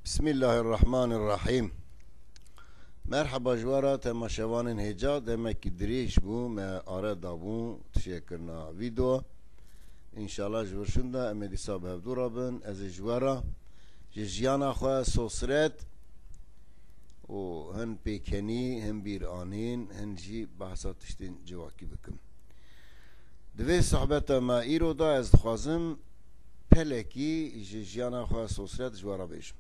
بسم الله الرحمن الرحیم. مرحبا جوارا تماشاوان هجا دمکی دریش بو ما آره دابون تشکرنا ویدیو انشالله جورشنده امدی صاحب هفدورا بن از جوارا جیانا خواه سوسرت و هن پیکنی هن بیرانین هن جی بحثات تشتین جواکی بکم دوی صحبت ما ایرو دا از خوازم پلکی جیانا خواه سوسرت جوارا بیشم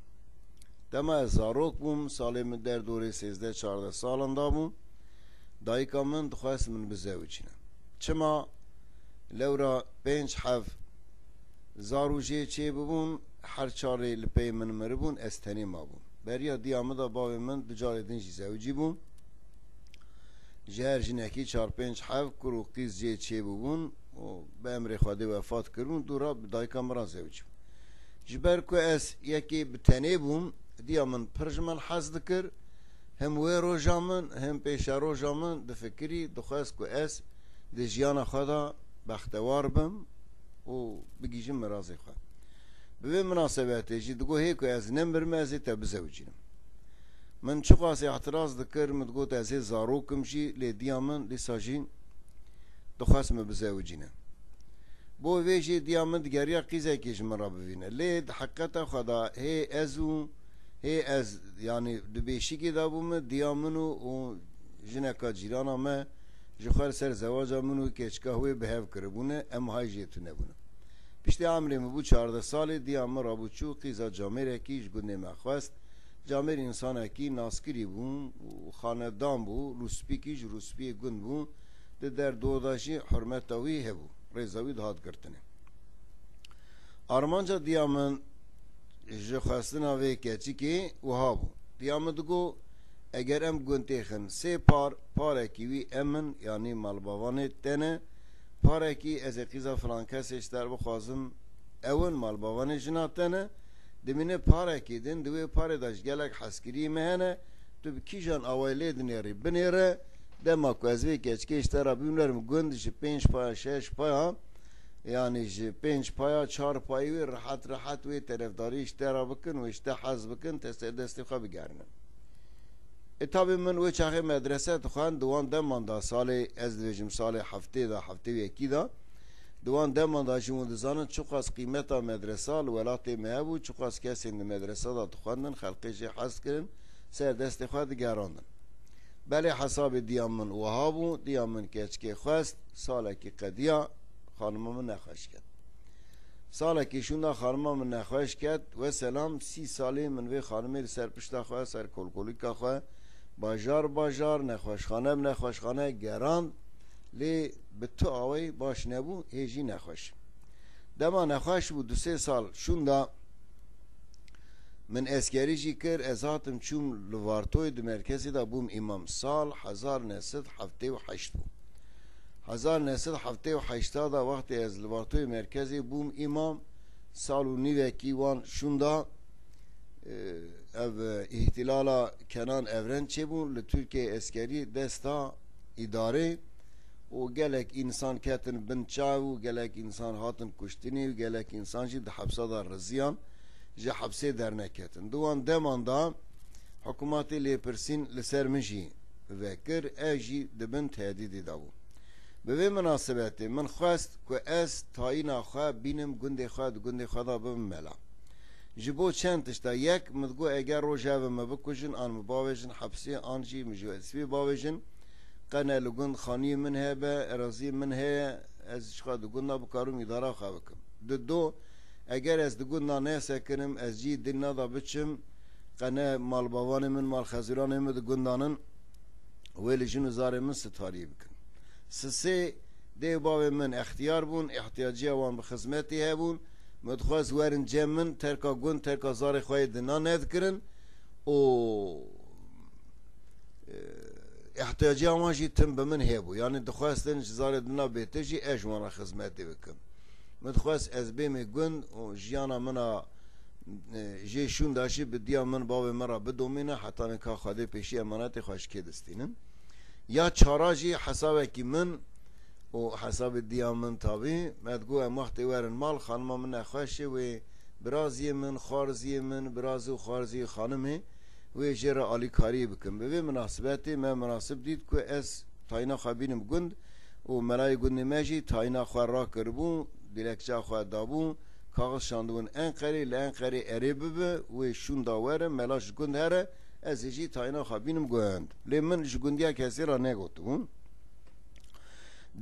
دما از زاروک بوم سالی من در دوره 13-14 سالنده بوم دایکا من دخواست من بزوجینه چما لورا 5-7 زاروجه چه ببون هر چاره لپی من مربون استنی ما بوم بریا دیامدا باوی من بجار دنجی زوجی بوم جهر جنکی 4-5-7 کرو قیز جه چه ببون و به امر خواده وفات کرون دورا دایکا مرا زوجی جبر کو اس یکی بتنی بوم دیا من پرجمن حز دکر هم وی روژا من هم پیش روژا من دفکری دخواست که اس دی جیانا خدا بختوار بم و بگیجم مرازی خواه به مناسبتی جی دگو هی که از نمبر مازی تا بزوجینم من چقاسی اعتراض دکر مدگو تا ازی زاروکم جی لی دیا من لی ساجین دخواست ما بزوجینم بو ویجی دیا من دگریا قیزه کش مرا ببینه لی حقیقتا خدا هی ازو هی از یعنی دبیشی که دابوم دیامنو و جنکا جیرانا ما جخار سر زواجا منو کچکا ہوئی بهیو کربونه ام های جیتو نبونه پیشتی عمری مبو 14 سالی دیام رابو چو قیزا جامر اکیش گونه مخواست جامر انسان اکی ناسکری بون و خاندان بو روسپی کیش روسپی گون بون در دوداشی حرمتاوی هبو ریزاوی دهات کرتنه آرمانجا دیامن جو خواستنا وی کچی که وها بو دیامدگو اگر ام گونتیخن سه پاره وی امن یعنی مالباوانه تنه پاره کی از قیزا فرانکسش در بخوازم اون مالباوانه جنا تنه دمینه پاره کی دن دوی پاره داش گلک حسکری مهنه تو بکیجان اوایله دنیاری بنیره دما کو از وی کچی اشترا بیونرم گوندش 5 پا 6 پا yani 5 paya 4 payı rahat ve tarafdarı iştira bakın ve işte haz bakın desteğe bigarın. Tabi men ve çağı medrese tıkan duvan demanda sali ezdivecim sali hafte ve iki da duvan demanda şimdi zanın çok az kıymeta medresal velatı mebu çok az kesin medrese da tıkanın halkıcı haz kırın ser desteğe bigarın. Beli hasabı diyamın vahabu diyamın keçke khast salaki qadiya خانمم نخواهش کرد ساله که شونده خانمم نخواهش کرد و سلام 30 سالی من وی خانمی سر پشتا خواه سر کلکولی که خواه باجار نخواهش خانه گران لی به تو آوی باش نبو هیجی نخواهش دما نخواهش بود 2-3 سال شونده من اسکری جی کر ازاتم چوم لوارتوی دو مرکزی دا بوم امام سال 1978 بود 1978 دا وقتی از لبارتوی مرکزی بوم امام سالو نیوکی وان شوندا او احتلالا کنان اورن چه بون لترکیه اسکری دستا اداره و گلک انسان کتن بنچاو گلک انسان هاتن کشتنی و گلک انسان جی ده حبسا دا رزیان جی حبسه در نکتن دوان دمان دا حکومتی لیپرسین لسر منجی وکر اجی دبن تهدیدی داو به مناسبتی من خواست که از تایین خواه بینم گنده خواه دا بم ملا جبو چند تشتا یک مدگو اگر رو جاوه مبکشن آن مباوشن حبسی آنجی مجو اسفی باوشن قنه لگند خانی من هی به ارازی من هی از شخواه دو گنده بکارم اداره خواه بکم دو اگر از دو گنده نیسه کنم از جی دلنا دا بچم قنه مال باوان من مال خزیران من دو گندانن ویلی جنو زار من ستاری بکن سه دی باوی من اختیار بون احتیاجی وان به خدمتی هبون مدخواست ورن جمن ترکا گون ترکا زار خواه دنا ند کرن و احتیاجی وانجی تم به من هبو یعنی دخواستن زار دنا بیتجی اجوانا خدمتی بکن مدخواست از بیم گون و جیانا منا جیشون داشی بدیا من باوی مرا بدومینه حتی نکا خواده پیشی امانت خوش که دستینم یا چاراجی حسابه کی من و حساب دیامن تابی مدگو ام وقتی ورن مال خانم من نخواشه و برازی من خارزی من براز و خارزی خانمه و جرا علی کاری بکن به مناسبتی من مناسب دید که از تاینا خبینم گند و ملای گند ماجی تاینا خوار را کربون دیلکجا خواه دابون کاغذ شاندون انقری لانقری اريب و شون داوره ملاش گند هره از ایجی تاینا خبینم گند لی من جگندیا کسی را نگوتون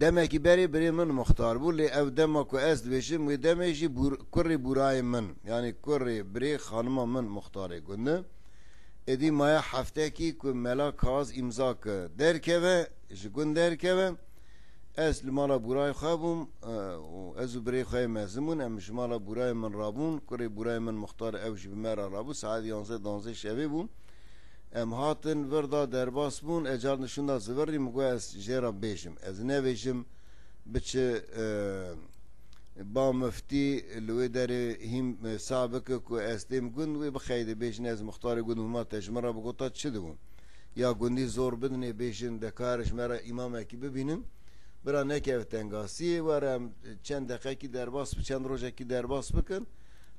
دمکی بری من مختار بو لی او دمکو از دوشم و دمشی کری برای من یعنی کری بری خانما من مختاره گنده ادی مایا هفته کی که ملا کاغذ امضا که درکوه جگند درکوه از لمالا برای خوابم از برای خواه مزمون امش مالا برای من رابون کری برای من مختار اوش بمرا رابو ساعت 11 شبه بون ام هاتن وردا درباس بون اجار نشون دا زوری مگو از جیرا بیشم از نویشم بچه با مفتی لوی داره هم سابقه که استیم گند و بخیده بیشن از مختار گند هما تجمرا بگوتا چه دون یا گندی زور بدنه بیشن دکارش مرا امام اکی ببینم برا نکه تنگاسی ورم چند دقیقه کی درباس چند روزه کی درباس بکن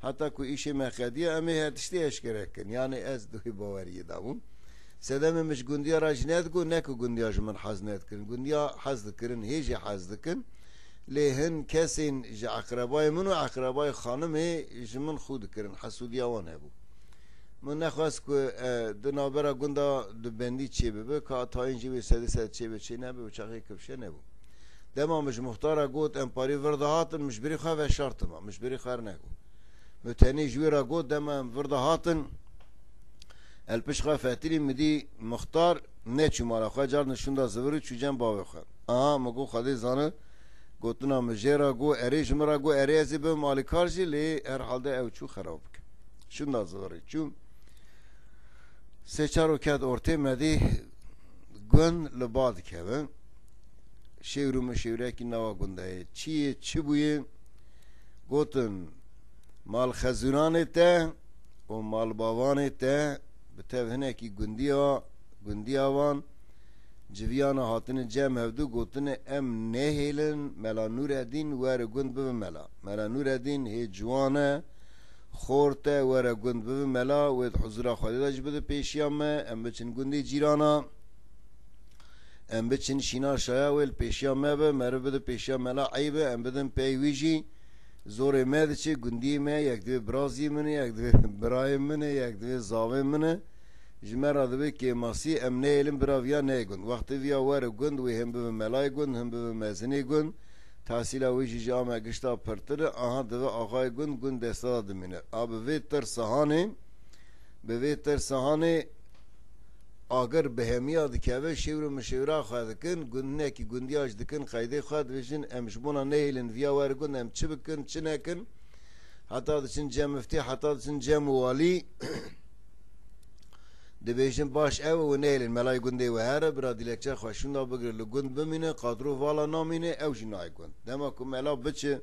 حتی که ایش مخدیه امی هرتشتی اشکره کن یعنی از دوی باوریه داون سدم مش گندیا راج ند کو نکو گندیا جمن حز ند کن گندیا حز کرن هیچ حز کن لهن کسین ج اقربای من و اقربای خانم جمن خود کرن حسودیا وانه بو من نخواست که دنابرا گندا دبندی چی ببه که تا اینجی به سد چی به چی نبه و چاقی کفشه نبو دما مش مختارا گوت امپاری وردهاتن مش بری خواه و شرط ما مش بری خواه نگو متنی جویرا گوت دما وردهاتن الپش خواه فاتیلی مدی مختار نه چو مالا خواه جار نشون دا زوری چو جن باوی خواه مگو خواهی زانه گوتنا مجیرا گو اری جمرا گو اری ازی به مالکار جی لی هر حال ده او چو خراب بکن شون دا زوری چون سه چارو کد ارته مدی گن لباد که شیرو مشیره کی نوا گنده چی بویه گوتن مال خزونان ته و مال باوان ته بتوهنه کی گندیا وان جویان هاتن جمع هفدو گوتن ام نهیلن ملا نور الدین ور گند به ملا نور الدین هی جوانه خورته ور گند به ملا و حضور خالد اج بده پیشیام ام بچن گندی جیرانا ام بچن شینا شایا ول پیشیام به مر بده پیشیام ملا عیبه ام بدن پیویجی زور مد چه گندی ما یک دو برازی منه یک دو برای منه یک دو زاوی منه جمر آدمی که ماسی امنه علم براویا نه گند وقتی ویا وار گند و هم به ملای گند هم به مزنی گند تحصیل ویجی جامعه گشتا پرتر آها دو آقای گند دستا دمینه آب ویتر سهانه اگر بهمیاد که و شیور مشورا خواهد کن گند نه کی گندیاش دکن قایده خواهد ویژن امشبونا نه علم ویا وار گند ام چه بکن چه نکن حتی دچن جمع مفتی حتی دچن جمع والی دبیشن باش او و نیلن ملای گنده و هره برا دیلکچه خوشون دا بگر لگند بمینه قادرو والا نامینه او جی نای گند دما که ملا بچه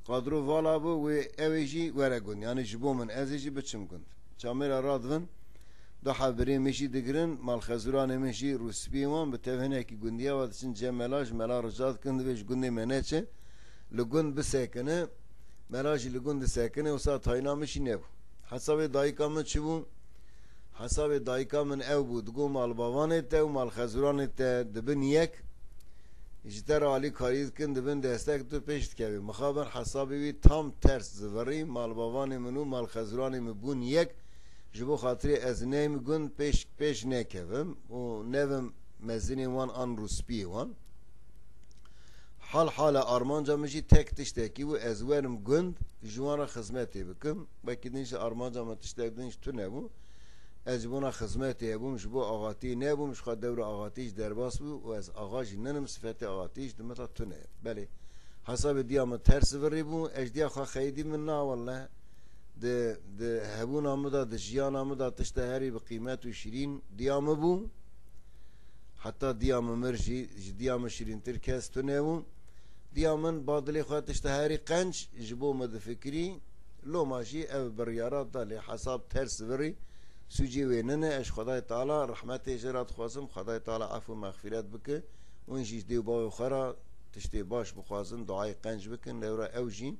قادرو والا بو و او جی وره گند یعنی جبو من از جی بچم گند چامیر رادون دو حبری میشی دگرن مال خزران میشی روسبی وان بتوهنه کی گندیا و دچن جملاش ملا رجاد کند ویش گنده منه چه لگند بسکنه ملاش لگند سکنه و سا تاینا میشی نبو حساب دایکامن چی بو حساب دایکا من او بود گو مال باوانه ته و مال خزرانه ته دبن یک اجتر عالی کارید کن دبن دستک تو پیشت کبی مخابر حسابی وی تام ترس زوری مال باوانه منو مال خزرانه مبون یک جبو خاطری از نیم گن پیش نکبم و نوم مزینی وان آن روسپی وان حال آرمانجا مجی تک تشتکی و از ورم گند جوانا خدمتی بکم باکی دینش آرمانجا ما تشتک دینش تو نبو از بونا خدمتی بومش بو آغاتی نبومش خود دور آغاتیش درباس بو و از آغاجی ننم صفت آغاتیش دمتا تونه بله حساب دیام ترس وری بو اجدیا خو خیدی من نا والله ده هبون آمدا ده جیان آمدا تشته هری بقیمت و شیرین دیام بو حتی دیام مرجی دیام شیرین تر کس تونه بو دیامن بادلی خو تشته هری قنج جبو مدفکری لو ماشی او بریارات دالی حساب ترس وری سوجي ويننا اش خدای تعالی رحمت اجرات خوازم خدای تعالی عفو مغفرت بك ونجي ديو باو خرا تشتي باش بخوازم دعای قنج بكن لورا اوجين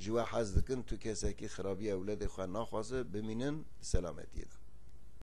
جوا حز دکن تو کسی که خرابی اولاد خواه نخواسته بمینن سلامتی ده.